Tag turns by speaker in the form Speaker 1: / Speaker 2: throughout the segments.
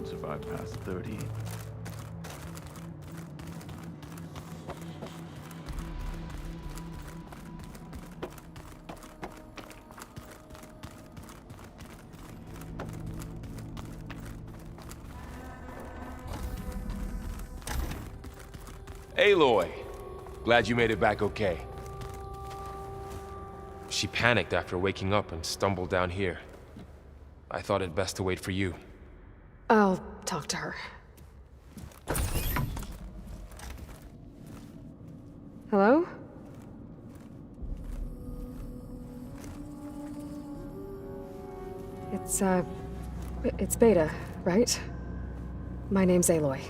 Speaker 1: won't survive past 30.
Speaker 2: Aloy! Glad you made it back okay. She panicked after waking up and stumbled down here. I thought it best to wait for you.
Speaker 3: I'll talk to her. Hello? It's Beta, right? My name's Aloy.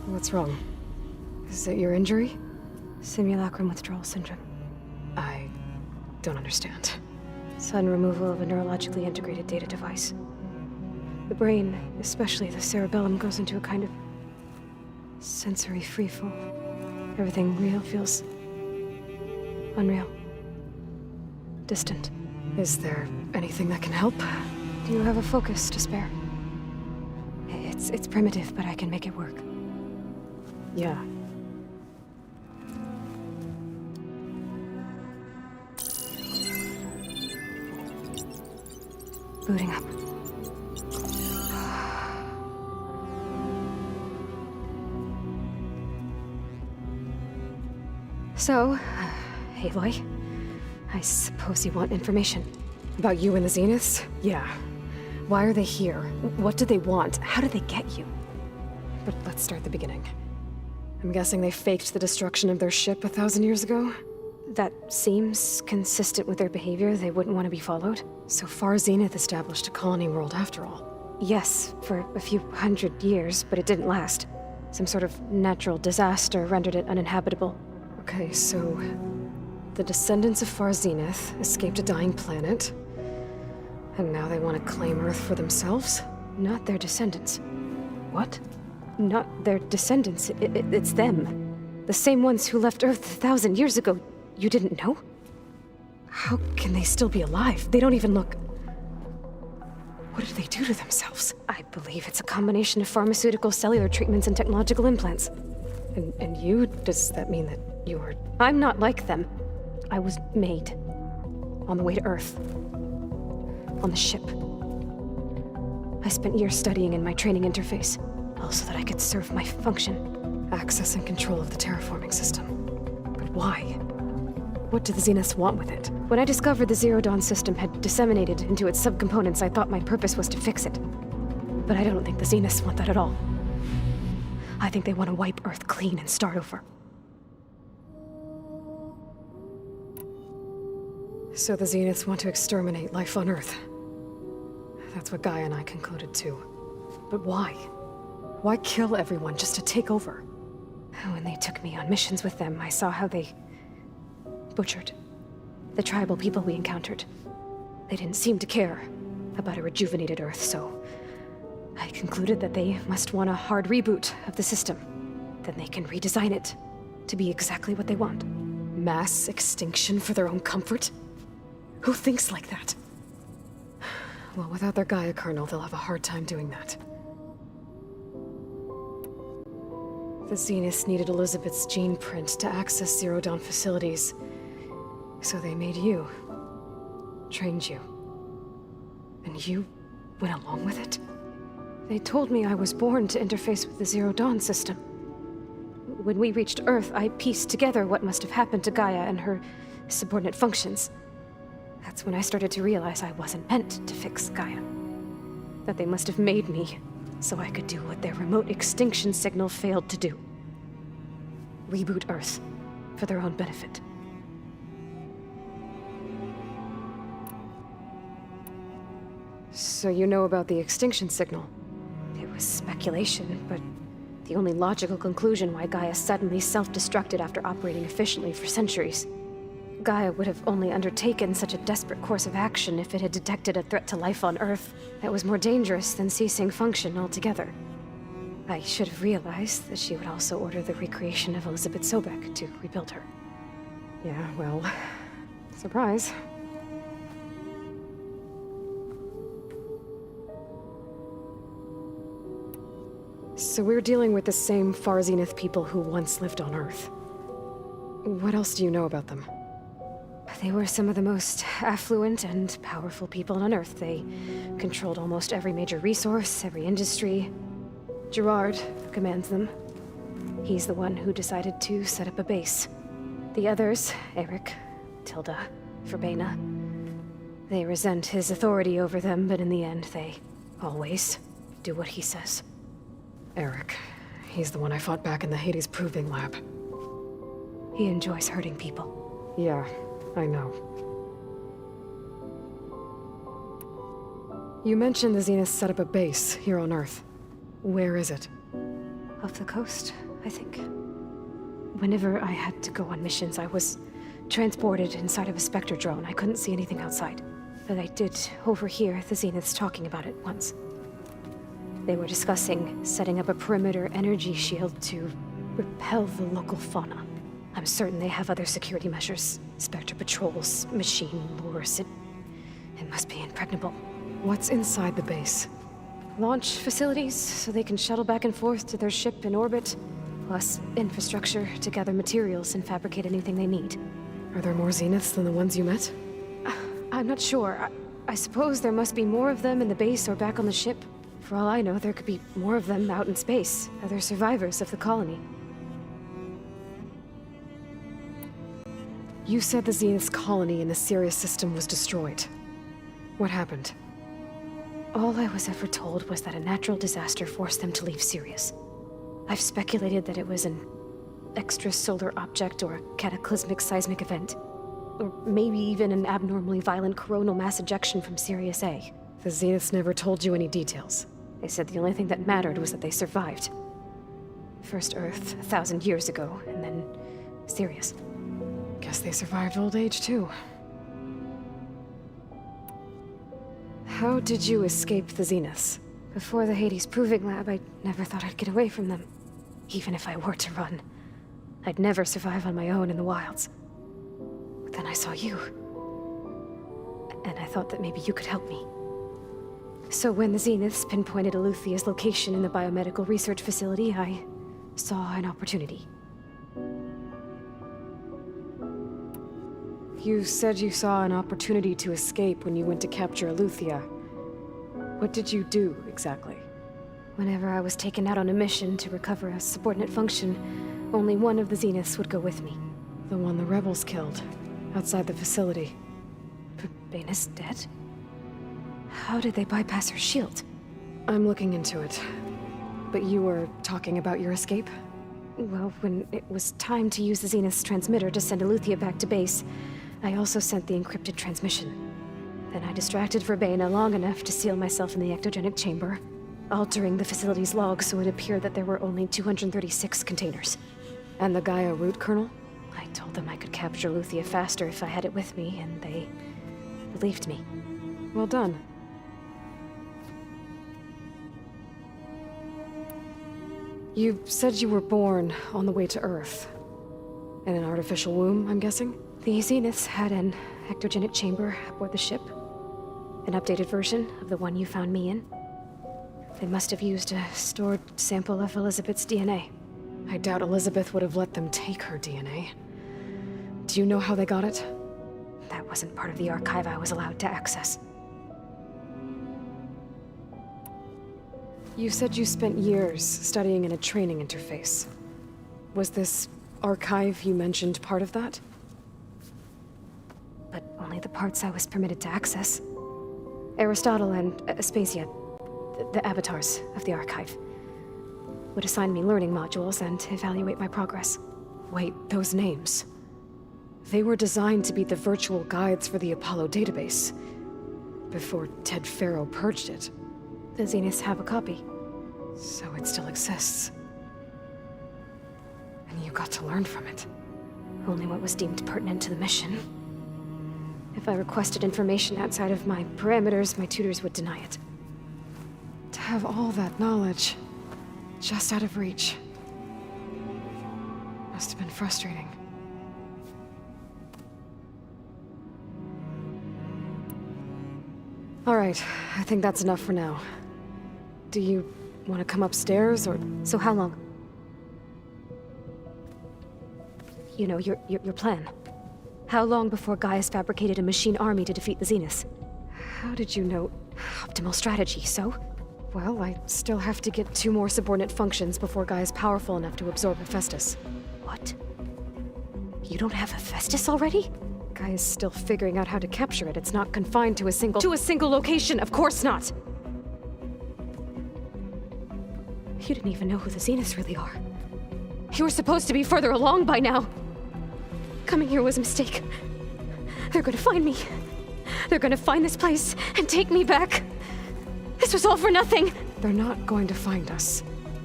Speaker 3: What's wrong? Is it your injury?
Speaker 4: Simulacrum withdrawal syndrome.
Speaker 3: I don't understand.
Speaker 4: Sudden removal of a neurologically integrated data device. The brain, especially the cerebellum, goes into a kind of sensory freefall. Everything real feels unreal. Distant.
Speaker 3: Is there anything that can help?
Speaker 4: Do you have a focus to spare? It's primitive, but I can make it work.
Speaker 3: Yeah.
Speaker 4: Booting up. So, Aloy, I suppose you want information.
Speaker 3: About you and the Zeniths? Yeah. Why are they here? What do they want? How did they get you? But let's start at the beginning. I'm guessing they faked the destruction of their ship 1,000 years ago?
Speaker 4: That seems consistent with their behavior. They wouldn't want to be followed.
Speaker 3: So far, Zenith established a colony world after all.
Speaker 4: Yes, for a few hundred years, but it didn't last. Some sort of natural disaster rendered it uninhabitable.
Speaker 3: Okay, so the descendants of Far Zenith escaped a dying planet, and now they want to claim Earth for themselves?
Speaker 4: Not their descendants.
Speaker 3: What?
Speaker 4: Not their descendants. It's them. The same ones who left Earth 1,000 years ago. You didn't know?
Speaker 3: How can they still be alive? They don't even look... What did they do to themselves?
Speaker 4: I believe it's a combination of pharmaceutical, cellular treatments, and technological implants.
Speaker 3: And you? Does that mean that you're...
Speaker 4: I'm not like them. I was made. On the way to Earth. On the ship. I spent years studying in my training interface, all so that I could serve my function.
Speaker 3: Access and control of the terraforming system. But why? What do the Zeniths want with it?
Speaker 4: When I discovered the Zero Dawn system had disseminated into its subcomponents, I thought my purpose was to fix it. But I don't think the Zeniths want that at all. I think they want to wipe Earth clean and start over.
Speaker 3: So the Zeniths want to exterminate life on Earth. That's what Gaia and I concluded too. But why? Why kill everyone just to take over?
Speaker 4: When they took me on missions with them, I saw how they butchered the tribal people we encountered. They didn't seem to care about a rejuvenated Earth, so I concluded that they must want a hard reboot of the system. Then they can redesign it to be exactly what they want.
Speaker 3: Mass extinction for their own comfort? Who thinks like that? Well, without their Gaia kernel, they'll have a hard time doing that. The Zeniths needed Elizabeth's gene print to access Zero Dawn facilities. So they made you. Trained you. And you went along with it?
Speaker 4: They told me I was born to interface with the Zero Dawn system. When we reached Earth, I pieced together what must have happened to Gaia and her subordinate functions. That's when I started to realize I wasn't meant to fix Gaia. That they must have made me so I could do what their remote extinction signal failed to do. Reboot Earth for their own benefit.
Speaker 3: So you know about the extinction signal?
Speaker 4: It was speculation, but the only logical conclusion why Gaia suddenly self-destructed after operating efficiently for centuries. Gaia would have only undertaken such a desperate course of action if it had detected a threat to life on Earth that was more dangerous than ceasing function altogether. I should have realized that she would also order the recreation of Elizabeth Sobek to rebuild her.
Speaker 3: Yeah, well, surprise. So we're dealing with the same Far Zenith people who once lived on Earth. What else do you know about them?
Speaker 4: They were some of the most affluent and powerful people on Earth. They controlled almost every major resource, every industry. Gerard commands them. He's the one who decided to set up a base. The others, Eric, Tilda, Verbena, they resent his authority over them, but in the end, they always do what he says.
Speaker 3: Eric. He's the one I fought back in the Hades Proving Lab.
Speaker 4: He enjoys hurting people.
Speaker 3: Yeah, I know. You mentioned the Zenith set up a base here on Earth. Where is it?
Speaker 4: Off the coast, I think. Whenever I had to go on missions, I was transported inside of a Spectre drone. I couldn't see anything outside. But I did overhear the Zeniths talking about it once. They were discussing setting up a perimeter energy shield to repel the local fauna. I'm certain they have other security measures. Spectre patrols, machine lures. It must be impregnable.
Speaker 3: What's inside the base?
Speaker 4: Launch facilities, so they can shuttle back and forth to their ship in orbit. Plus infrastructure to gather materials and fabricate anything they need.
Speaker 3: Are there more Zeniths than the ones you met?
Speaker 4: I'm not sure. I suppose there must be more of them in the base or back on the ship. For all I know, there could be more of them out in space. Other survivors of the colony.
Speaker 3: You said the Zenith's colony in the Sirius system was destroyed. What happened?
Speaker 4: All I was ever told was that a natural disaster forced them to leave Sirius. I've speculated that it was an extrasolar object or a cataclysmic seismic event. Or maybe even an abnormally violent coronal mass ejection from Sirius A.
Speaker 3: The Zeniths never told you any details.
Speaker 4: They said the only thing that mattered was that they survived. First Earth, 1,000 years ago, and then Sirius.
Speaker 3: Guess they survived old age, too. How did you escape the Zeniths?
Speaker 4: Before the Hades Proving Lab, I never thought I'd get away from them. Even if I were to run. I'd never survive on my own in the wilds. But then I saw you. And I thought that maybe you could help me. So when the Zeniths pinpointed Eluthia's location in the biomedical research facility, I saw an opportunity.
Speaker 3: You said you saw an opportunity to escape when you went to capture Eluthia. What did you do, exactly?
Speaker 4: Whenever I was taken out on a mission to recover a subordinate function, only one of the Zeniths would go with me.
Speaker 3: The one the rebels killed, outside the facility.
Speaker 4: Verbena's dead? How did they bypass her shield?
Speaker 3: I'm looking into it. But you were talking about your escape?
Speaker 4: Well, when it was time to use the Zenith's transmitter to send Eluthia back to base, I also sent the encrypted transmission. Then I distracted Verbena long enough to seal myself in the ectogenic chamber, altering the facility's log so it appeared that there were only 236 containers.
Speaker 3: And the Gaia root kernel?
Speaker 4: I told them I could capture Eluthia faster if I had it with me, and they believed me.
Speaker 3: Well done. You said you were born on the way to Earth. In an artificial womb, I'm guessing?
Speaker 4: The Zeniths had an ectogenic chamber aboard the ship. An updated version of the one you found me in. They must have used a stored sample of Elizabeth's DNA.
Speaker 3: I doubt Elizabeth would have let them take her DNA. Do you know how they got it?
Speaker 4: That wasn't part of the archive I was allowed to access.
Speaker 3: You said you spent years studying in a training interface. Was this archive you mentioned part of that?
Speaker 4: But only the parts I was permitted to access. Aristotle and Aspasia, the avatars of the archive, would assign me learning modules and evaluate my progress.
Speaker 3: Wait, those names. They were designed to be the virtual guides for the Apollo database, before Ted Faro purged it.
Speaker 4: The Zeniths have a copy.
Speaker 3: So it still exists. And you got to learn from it.
Speaker 4: Only what was deemed pertinent to the mission. If I requested information outside of my parameters, my tutors would deny it.
Speaker 3: To have all that knowledge, just out of reach. Must have been frustrating. All right, I think that's enough for now. Do you Want to come upstairs, or...
Speaker 4: So how long? You know, your plan. How long before Gaia's fabricated a machine army to defeat the Zeniths?
Speaker 3: How did you know?
Speaker 4: Optimal strategy, so?
Speaker 3: Well, I still have to get 2 more subordinate functions before Gaia's powerful enough to absorb Hephaestus.
Speaker 4: What? You don't have Hephaestus already?
Speaker 3: Gaia's still figuring out how to capture it. It's not confined to a single... To a single location, of course not!
Speaker 4: You didn't even know who the Zeniths really are.
Speaker 3: You were supposed to be further along by now!
Speaker 4: Coming here was a mistake. They're gonna find me. They're gonna find this place and take me back. This was all for nothing!
Speaker 3: They're not going to find us.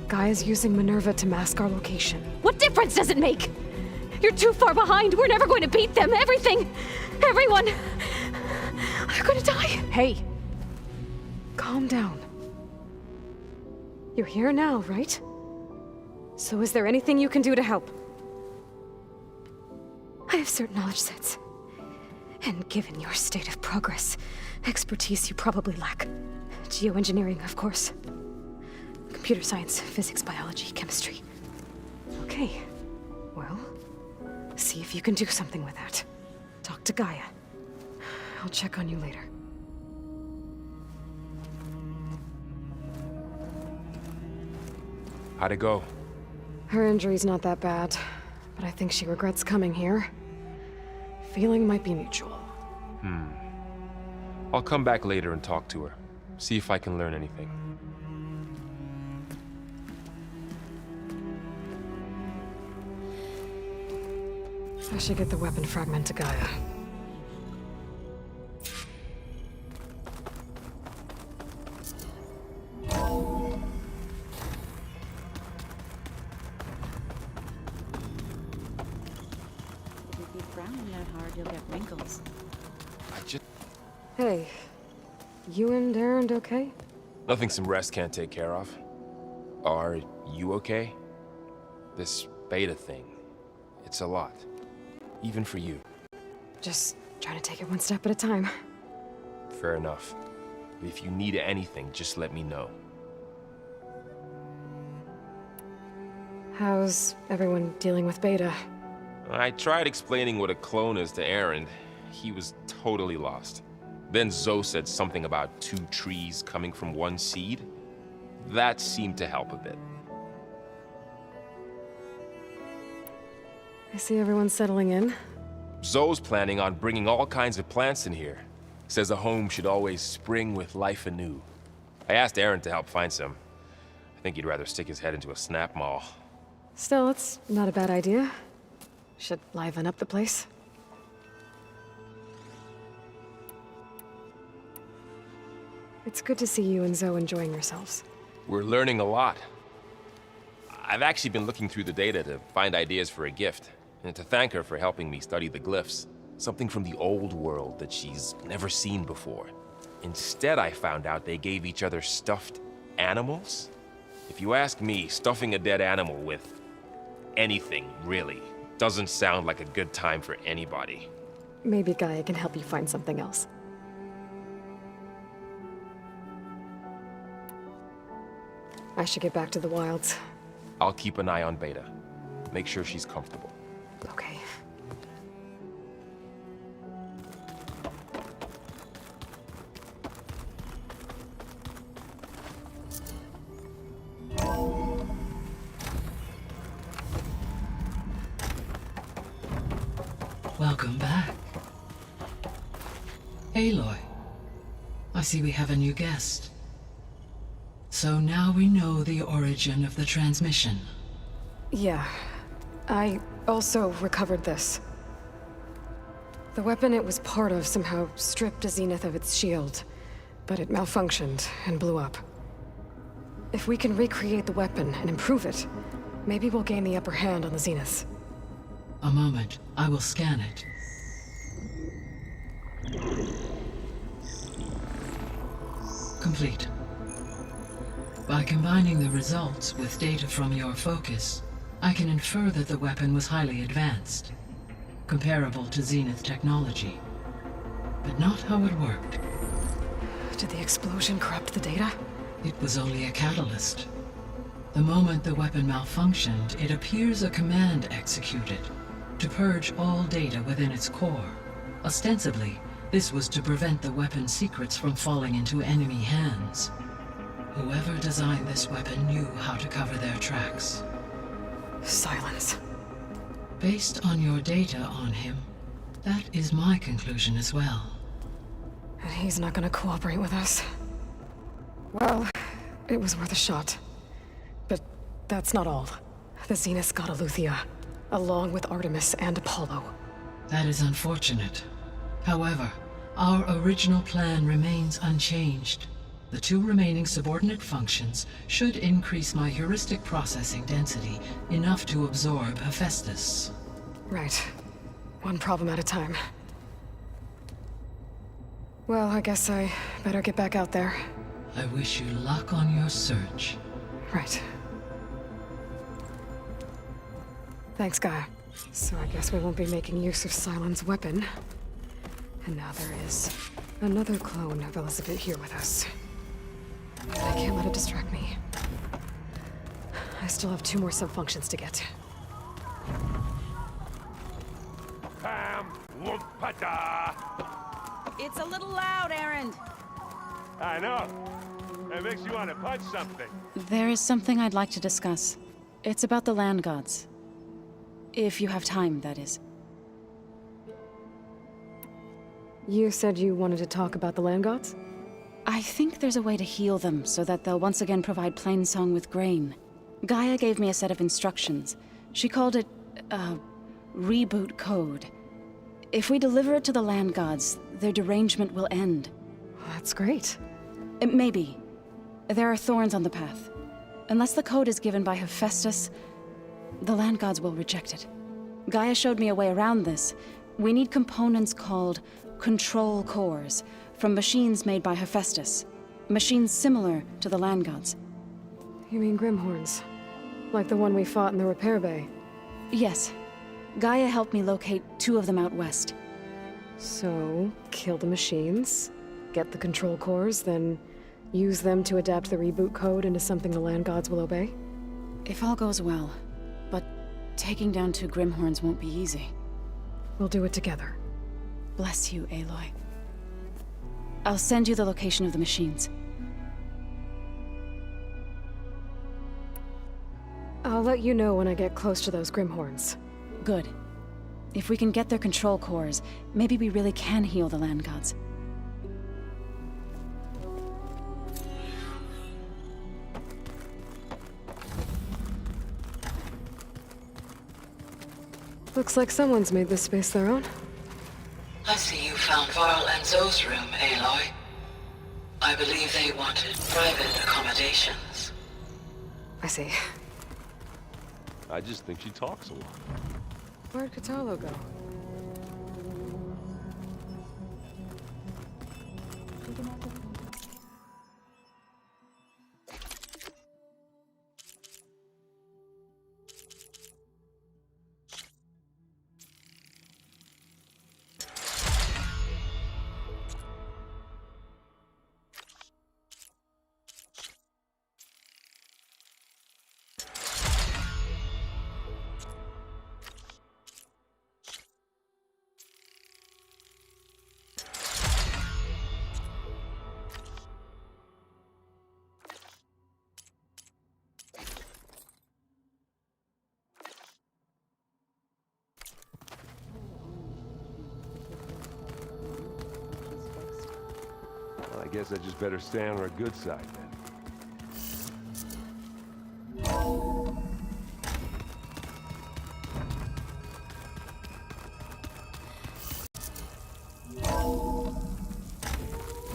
Speaker 3: Gaia's using Minerva to mask our location.
Speaker 4: What difference does it make? You're too far behind. We're never going to beat them. Everything, everyone, they're gonna die.
Speaker 3: Hey! Calm down. You're here now, right? So is there anything you can do to help?
Speaker 4: I have certain knowledge sets. And given your state of progress, expertise you probably lack. Geoengineering, of course. Computer science, physics, biology, chemistry.
Speaker 3: Okay. Well, see if you can do something with that. Talk to Gaia. I'll check on you later.
Speaker 2: How'd it go?
Speaker 3: Her injury's not that bad, but I think she regrets coming here. Feeling might be mutual.
Speaker 2: I'll come back later and talk to her. See if I can learn anything.
Speaker 3: I should get the weapon fragment to Gaia.
Speaker 1: If you frown that hard, you'll get wrinkles.
Speaker 3: Hey, you and Erend okay?
Speaker 2: Nothing some rest can't take care of. Are you okay? This beta thing, it's a lot. Even for you.
Speaker 3: Just trying to take it one step at a time.
Speaker 2: Fair enough. If you need anything, just let me know.
Speaker 3: How's everyone dealing with Beta?
Speaker 2: I tried explaining what a clone is to Erend. He was totally lost. Then Zoe said something about 2 trees coming from 1 seed. That seemed to help a bit.
Speaker 3: I see everyone's settling in.
Speaker 2: Zoe's planning on bringing all kinds of plants in here. Says a home should always spring with life anew. I asked Erend to help find some. I think he'd rather stick his head into a snap maul.
Speaker 3: Still, it's not a bad idea. Should liven up the place. It's good to see you and Zoe enjoying yourselves.
Speaker 2: We're learning a lot. I've actually been looking through the data to find ideas for a gift, and to thank her for helping me study the glyphs. Something from the old world that she's never seen before. Instead, I found out they gave each other stuffed animals. If you ask me, stuffing a dead animal with anything, really, doesn't sound like a good time for anybody.
Speaker 3: Maybe Gaia can help you find something else. I should get back to the wilds.
Speaker 2: I'll keep an eye on Beta. Make sure she's comfortable.
Speaker 3: Okay.
Speaker 5: Welcome back. Aloy, I see we have a new guest. So now we know the origin of the transmission.
Speaker 3: Yeah. I also recovered this. The weapon it was part of somehow stripped a Zenith of its shield, but it malfunctioned and blew up. If we can recreate the weapon and improve it, maybe we'll gain the upper hand on the Zeniths.
Speaker 5: A moment, I will scan it. Complete. By combining the results with data from your focus, I can infer that the weapon was highly advanced, comparable to Zenith technology, but not how it worked.
Speaker 3: Did the explosion corrupt the data?
Speaker 5: It was only a catalyst. The moment the weapon malfunctioned, it appears a command executed to purge all data within its core. Ostensibly, this was to prevent the weapon's secrets from falling into enemy hands. Whoever designed this weapon knew how to cover their tracks.
Speaker 3: Silence.
Speaker 5: Based on your data on him, that is my conclusion as well.
Speaker 3: And he's not gonna cooperate with us. Well, it was worth a shot. But that's not all. The Zenith got Eleuthia, along with Artemis and Apollo.
Speaker 5: That is unfortunate. However, our original plan remains unchanged. The 2 remaining subordinate functions should increase my heuristic processing density enough to absorb Hephaestus.
Speaker 3: Right. One problem at a time. Well, I guess I better get back out there.
Speaker 5: I wish you luck on your search.
Speaker 3: Right. Thanks, Gaia. So I guess we won't be making use of Cylon's weapon. And now there is another clone of Elizabeth here with us. But I can't let it distract me. I still have 2 more sub-functions to get.
Speaker 6: Pam Wumpada!
Speaker 1: It's a little loud, Erend.
Speaker 6: I know. It makes you want to punch something.
Speaker 1: There is something I'd like to discuss. It's about the land gods. If you have time, that is.
Speaker 3: You said you wanted to talk about the land gods?
Speaker 1: I think there's a way to heal them so that they'll once again provide Plainsong with grain. Gaia gave me a set of instructions. She called it, reboot code. If we deliver it to the land gods, their derangement will end.
Speaker 3: That's great.
Speaker 1: Maybe. There are thorns on the path. Unless the code is given by Hephaestus, the land gods will reject it. Gaia showed me a way around this. We need components called control cores, from machines made by Hephaestus. Machines similar to the land gods.
Speaker 3: You mean Grimhorns? Like the one we fought in the repair bay?
Speaker 1: Yes. Gaia helped me locate 2 of them out west.
Speaker 3: So, kill the machines, get the control cores, then use them to adapt the reboot code into something the land gods will obey?
Speaker 1: If all goes well. But taking down 2 Grimhorns won't be easy.
Speaker 3: We'll do it together.
Speaker 1: Bless you, Aloy. I'll send you the location of the machines.
Speaker 3: I'll let you know when I get close to those Grimhorns.
Speaker 1: Good. If we can get their control cores, maybe we really can heal the land gods.
Speaker 3: Looks like someone's made this space their own.
Speaker 5: I see you found Varl and Zoe's room, Aloy. I believe they wanted private accommodations.
Speaker 3: I see.
Speaker 6: I just think she talks a lot.
Speaker 3: Where'd Katalo go?
Speaker 6: Well, I guess I just better stay on our good side then.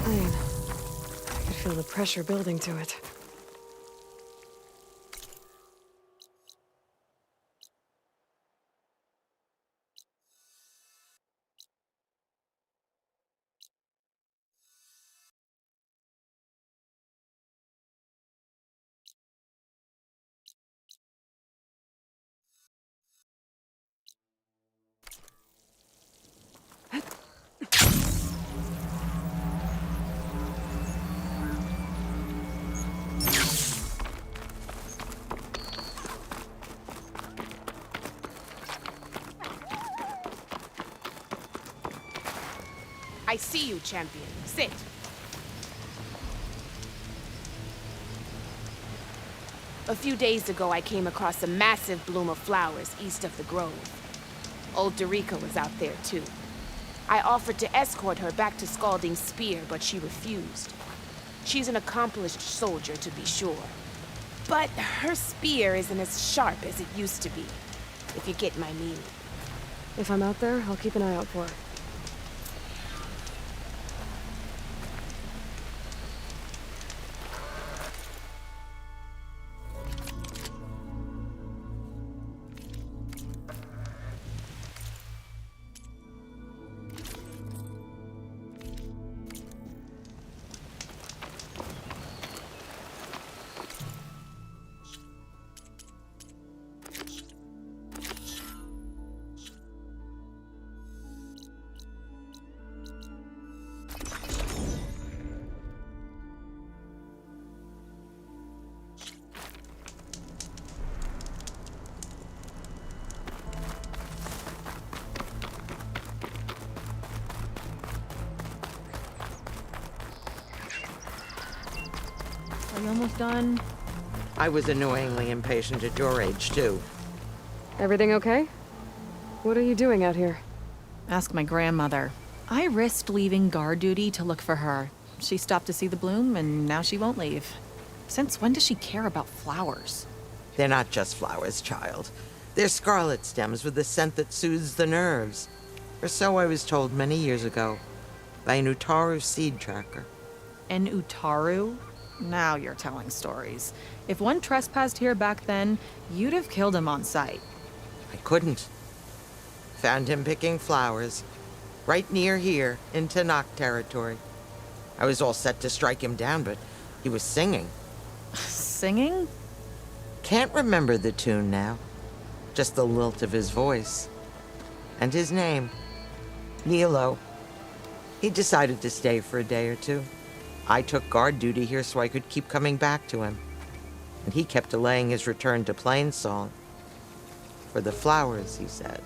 Speaker 3: I could feel the pressure building to it.
Speaker 7: I see you, champion. Sit. A few days ago, I came across a massive bloom of flowers east of the grove. Old Dorica was out there, too. I offered to escort her back to Scalding's Spear, but she refused. She's an accomplished soldier, to be sure. But her spear isn't as sharp as it used to be, if you get my meaning.
Speaker 3: If I'm out there, I'll keep an eye out for her.
Speaker 8: Are you almost done?
Speaker 9: I was annoyingly impatient at your age, too.
Speaker 3: Everything okay? What are you doing out here?
Speaker 8: Ask my grandmother. I risked leaving guard duty to look for her. She stopped to see the bloom, and now she won't leave. Since when does she care about flowers?
Speaker 9: They're not just flowers, child. They're scarlet stems with a scent that soothes the nerves. Or so I was told many years ago by an Utaru seed tracker.
Speaker 8: An Utaru? Now you're telling stories. If one trespassed here back then, you'd have killed him on sight.
Speaker 9: I couldn't. Found him picking flowers, right near here, in Tanakh territory. I was all set to strike him down, but he was singing.
Speaker 8: Singing?
Speaker 9: Can't remember the tune now. Just the lilt of his voice. And his name. Nilo. He decided to stay for a day or two. I took guard duty here so I could keep coming back to him. And he kept delaying his return to Plainsong. For the flowers, he said.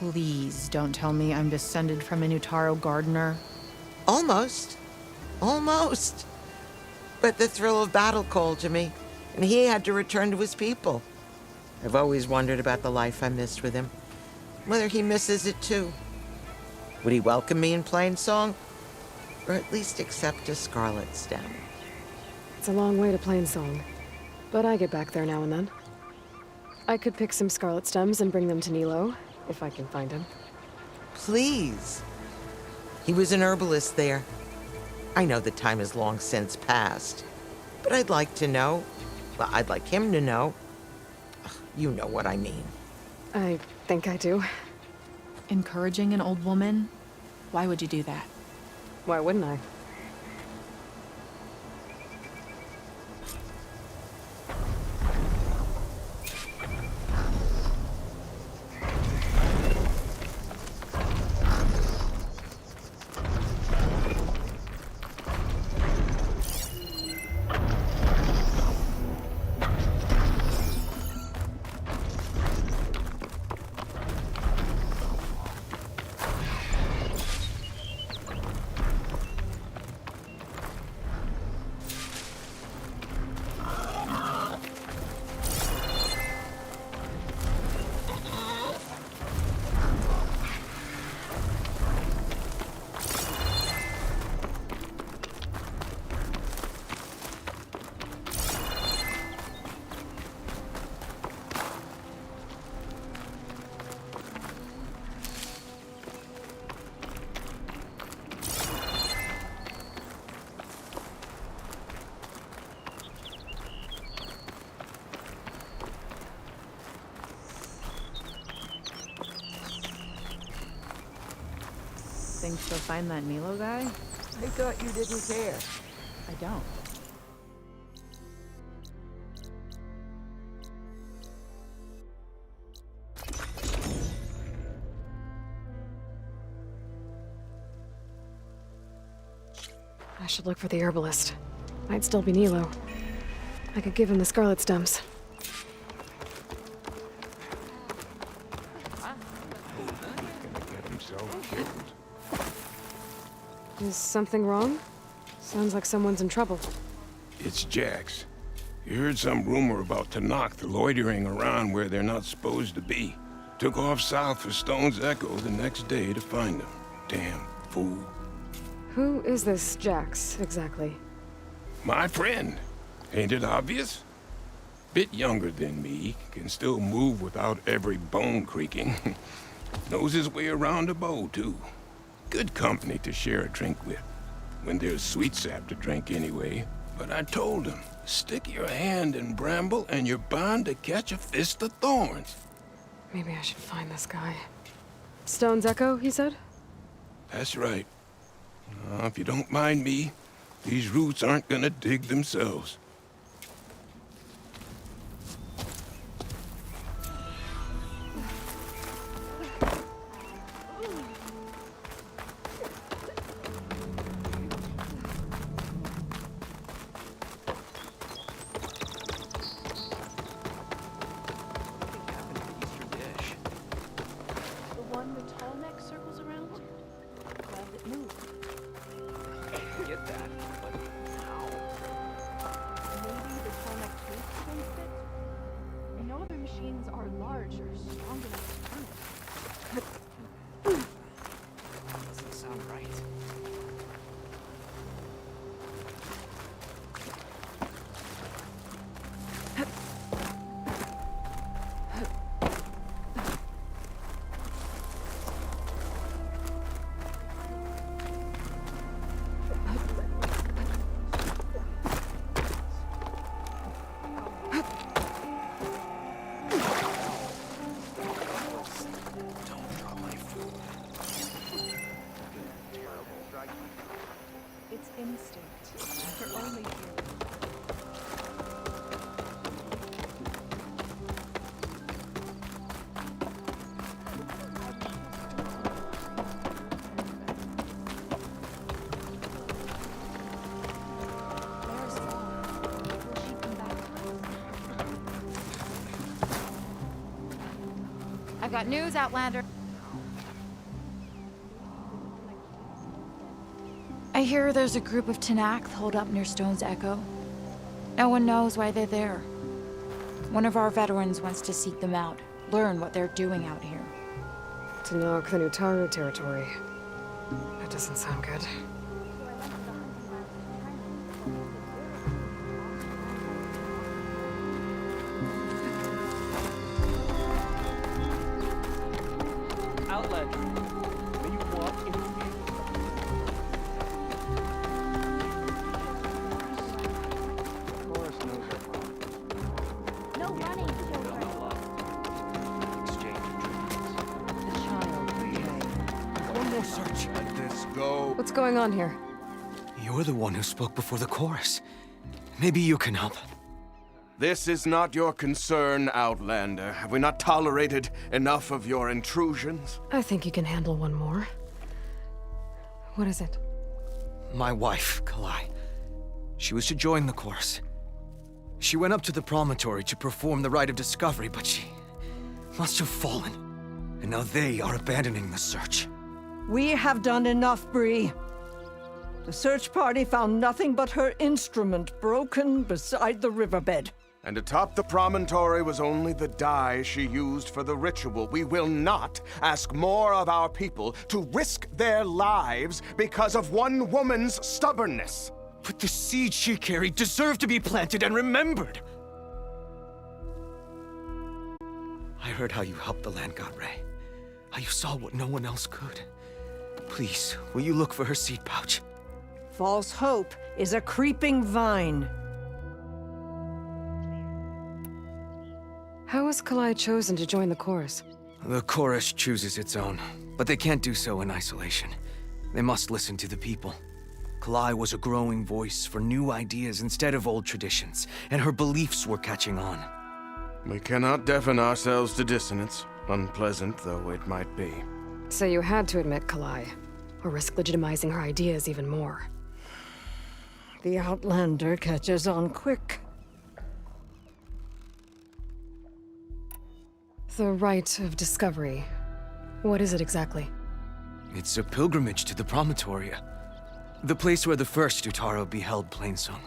Speaker 8: Please don't tell me I'm descended from an Utaru gardener.
Speaker 9: Almost. Almost. But the thrill of battle called to me, and he had to return to his people. I've always wondered about the life I missed with him. Whether he misses it too. Would he welcome me in Plainsong? Or at least accept a scarlet stem?
Speaker 3: It's a long way to Plainsong, but I get back there now and then. I could pick some scarlet stems and bring them to Nilo, if I can find him.
Speaker 9: Please. He was an herbalist there. I know the time has long since passed, but I'd like to know. Well, I'd like him to know. You know what I mean.
Speaker 3: I think I do.
Speaker 8: Encouraging an old woman? Why would you do that?
Speaker 3: Why wouldn't I?
Speaker 8: Think she'll find that Nilo guy?
Speaker 9: I thought you didn't care.
Speaker 8: I don't.
Speaker 3: I should look for the herbalist. Might still be Nilo. I could give him the scarlet stems. Is something wrong? Sounds like someone's in trouble.
Speaker 6: It's Jax. You heard some rumor about Tenakth loitering around where they're not supposed to be. Took off south for Stone's Echo the next day to find them. Damn fool.
Speaker 3: Who is this Jax, exactly?
Speaker 6: My friend. Ain't it obvious? Bit younger than me, can still move without every bone creaking. Knows his way around a bow, too. Good company to share a drink with. When there's sweet sap to drink anyway. But I told him, stick your hand in bramble and you're bound to catch a fist of thorns.
Speaker 3: Maybe I should find this guy. Stone's Echo, he said?
Speaker 6: That's right. If you don't mind me, these roots aren't gonna dig themselves.
Speaker 1: I've got news, Outlander. I hear there's a group of Tenakth holed up near Stone's Echo. No one knows why they're there. One of our veterans wants to seek them out, learn what they're doing out here.
Speaker 3: Tenakth the Nutaru territory. That doesn't sound good.
Speaker 10: Outlander, may you walk in fear? Chorus knows our problem.
Speaker 1: No running,
Speaker 10: children. Exchange of
Speaker 11: The child, okay. One more search.
Speaker 12: Let this go.
Speaker 3: What's going on here?
Speaker 11: You're the one who spoke before the chorus. Maybe you can help.
Speaker 12: This is not your concern, Outlander. Have we not tolerated enough of your intrusions?
Speaker 3: I think you can handle one more. What is it?
Speaker 11: My wife, Kalai. She was to join the chorus. She went up to the promontory to perform the rite of discovery, but she must have fallen. And now they are abandoning the search.
Speaker 13: We have done enough, Bree. The search party found nothing but her instrument broken beside the riverbed.
Speaker 12: And atop the promontory was only the dye she used for the ritual. We will not ask more of our people to risk their lives because of one woman's stubbornness.
Speaker 11: But the seed she carried deserved to be planted and remembered. I heard how you helped the land god Ray. How you saw what no one else could. Please, will you look for her seed pouch?
Speaker 13: False hope is a creeping vine.
Speaker 3: How was Kalai chosen to join the chorus?
Speaker 11: The chorus chooses its own, but they can't do so in isolation. They must listen to the people. Kalai was a growing voice for new ideas instead of old traditions, and her beliefs were catching on.
Speaker 12: We cannot deafen ourselves to dissonance, unpleasant though it might be.
Speaker 3: So you had to admit Kalai, or risk legitimizing her ideas even more.
Speaker 13: The Outlander catches on quick.
Speaker 3: The rite of discovery. What is it exactly?
Speaker 11: It's a pilgrimage to the promontory, The place where the first Utaro beheld Plainsong.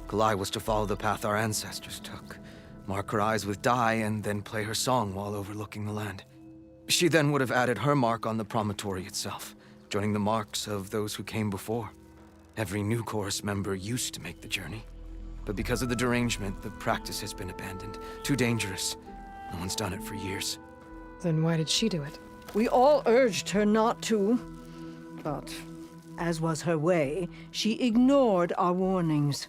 Speaker 11: Kalai was to follow the path our ancestors took. Mark her eyes with dye and then play her song while overlooking the land. She then would have added her mark on the promontory itself, joining the marks of those who came before. Every new chorus member used to make the journey. But because of the derangement, the practice has been abandoned. Too dangerous. No one's done it for years.
Speaker 3: Then why did she do it?
Speaker 13: We all urged her not to, but as was her way, she ignored our warnings.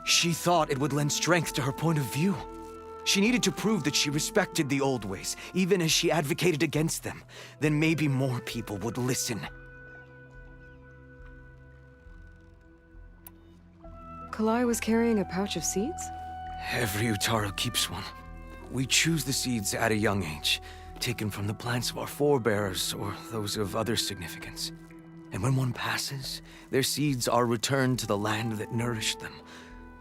Speaker 11: She thought it would lend strength to her point of view. She needed to prove that she respected the old ways, even as she advocated against them. Then maybe more people would listen.
Speaker 3: Kalai was carrying a pouch of seeds?
Speaker 11: Every Utaro keeps one. We choose the seeds at a young age, taken from the plants of our forebears or those of other significance. And when one passes, their seeds are returned to the land that nourished them,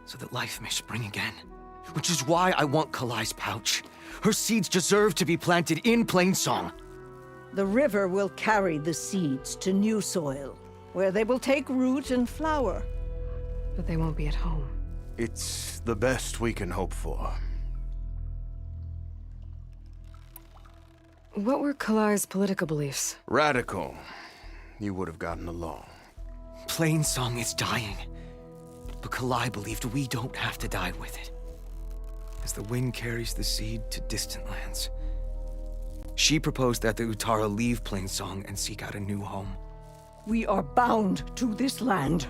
Speaker 11: so that life may spring again. Which is why I want Kalai's pouch. Her seeds deserve to be planted in Plainsong.
Speaker 13: The river will carry the seeds to new soil, where they will take root and flower.
Speaker 3: But they won't be at home.
Speaker 12: It's the best we can hope for.
Speaker 3: What were Kalai's political beliefs?
Speaker 12: Radical. You would have gotten along.
Speaker 11: Plainsong is dying. But Kalai believed we don't have to die with it. As the wind carries the seed to distant lands. She proposed that the Utara leave Plainsong and seek out a new home.
Speaker 13: We are bound to this land.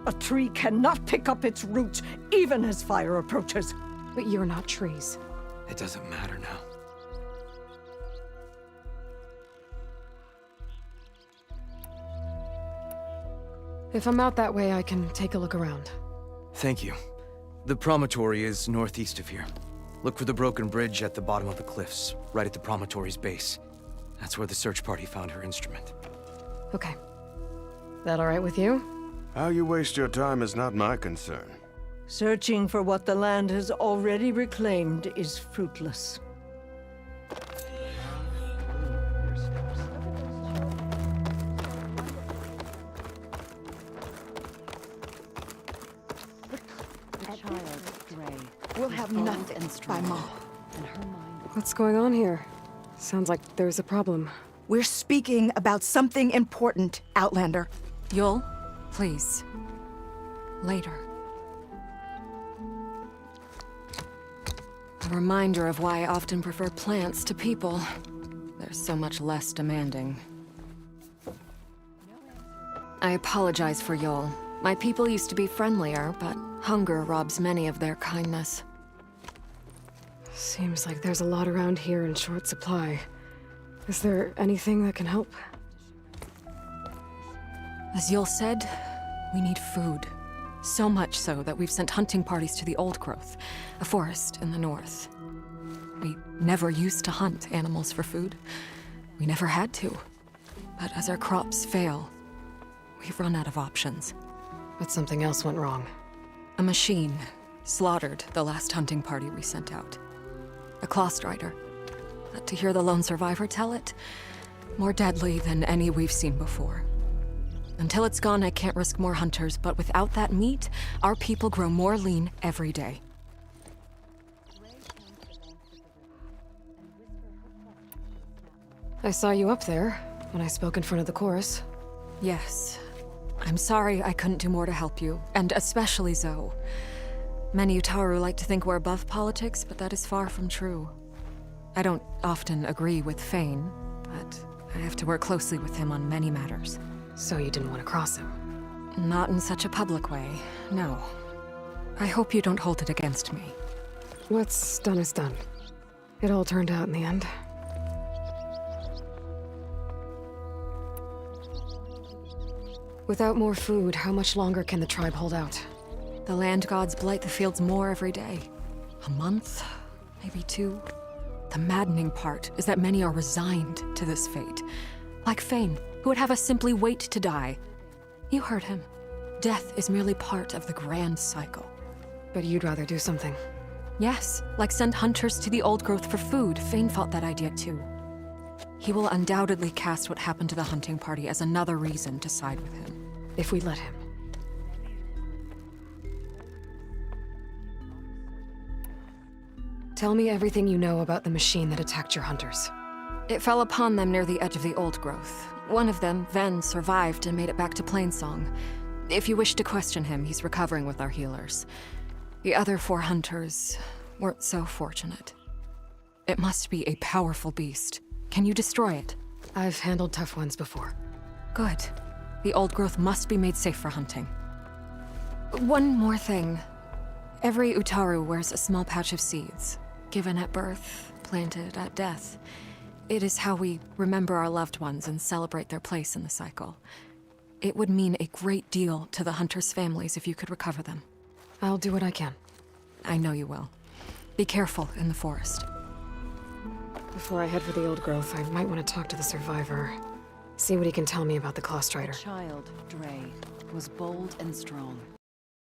Speaker 13: A tree cannot pick up its roots, even as fire approaches.
Speaker 3: But you're not trees.
Speaker 11: It doesn't matter now.
Speaker 3: If I'm out that way, I can take a look around.
Speaker 11: Thank you. The promontory is northeast of here. Look for the broken bridge at the bottom of the cliffs, right at the promontory's base. That's where the search party found her instrument.
Speaker 3: Okay. That all right with you?
Speaker 12: How you waste your time is not my concern.
Speaker 13: Searching for what the land has already reclaimed is fruitless.
Speaker 14: We'll have nothing by Mom.
Speaker 3: What's going on here? Sounds like there's a problem.
Speaker 14: We're speaking about something important, Outlander.
Speaker 8: Yul, please. Later. A reminder of why I often prefer plants to people. They're so much less demanding. I apologize for Yul. My people used to be friendlier, but hunger robs many of their kindness.
Speaker 3: Seems like there's a lot around here in short supply. Is there anything that can help?
Speaker 8: As Yul said, we need food. So much so that we've sent hunting parties to the Old Growth, a forest in the north. We never used to hunt animals for food. We never had to. But as our crops fail, we've run out of options.
Speaker 3: But something else went wrong.
Speaker 8: A machine slaughtered the last hunting party we sent out. A Clawstrider. But to hear the lone survivor tell it, more deadly than any we've seen before. Until it's gone, I can't risk more hunters, but without that meat, our people grow more lean every day.
Speaker 3: I saw you up there when I spoke in front of the chorus.
Speaker 8: Yes. I'm sorry I couldn't do more to help you, and especially Zoe. Many Utaru like to think we're above politics, but that is far from true. I don't often agree with Fane, but I have to work closely with him on many matters.
Speaker 3: So you didn't want to cross him?
Speaker 8: Not in such a public way, no. I hope you don't hold it against me.
Speaker 3: What's done is done. It all turned out in the end. Without more food, how much longer can the tribe hold out?
Speaker 8: The land gods blight the fields more every day. A month, maybe 2. The maddening part is that many are resigned to this fate. Like Fane, who would have us simply wait to die. You heard him. Death is merely part of the grand cycle.
Speaker 3: But you'd rather do something.
Speaker 8: Yes, like send hunters to the Old Growth for food. Fane fought that idea too. He will undoubtedly cast what happened to the hunting party as another reason to side with him.
Speaker 3: If we let him. Tell me everything you know about the machine that attacked your hunters.
Speaker 8: It fell upon them near the edge of the old growth. One of them, Ven, survived and made it back to Plainsong. If you wish to question him, he's recovering with our healers. The other 4 hunters weren't so fortunate. It must be a powerful beast. Can you destroy it?
Speaker 3: I've handled tough ones before.
Speaker 8: Good. The old growth must be made safe for hunting. One more thing. Every Utaru wears a small pouch of seeds, given at birth, planted at death. It is how we remember our loved ones and celebrate their place in the cycle. It would mean a great deal to the hunters' families if you could recover them.
Speaker 3: I'll do what I can.
Speaker 8: I know you will. Be careful in the forest.
Speaker 3: Before I head for the old growth, I might want to talk to the survivor. See what he can tell me about the Claw Strider.
Speaker 1: Child, Dre, was bold and strong.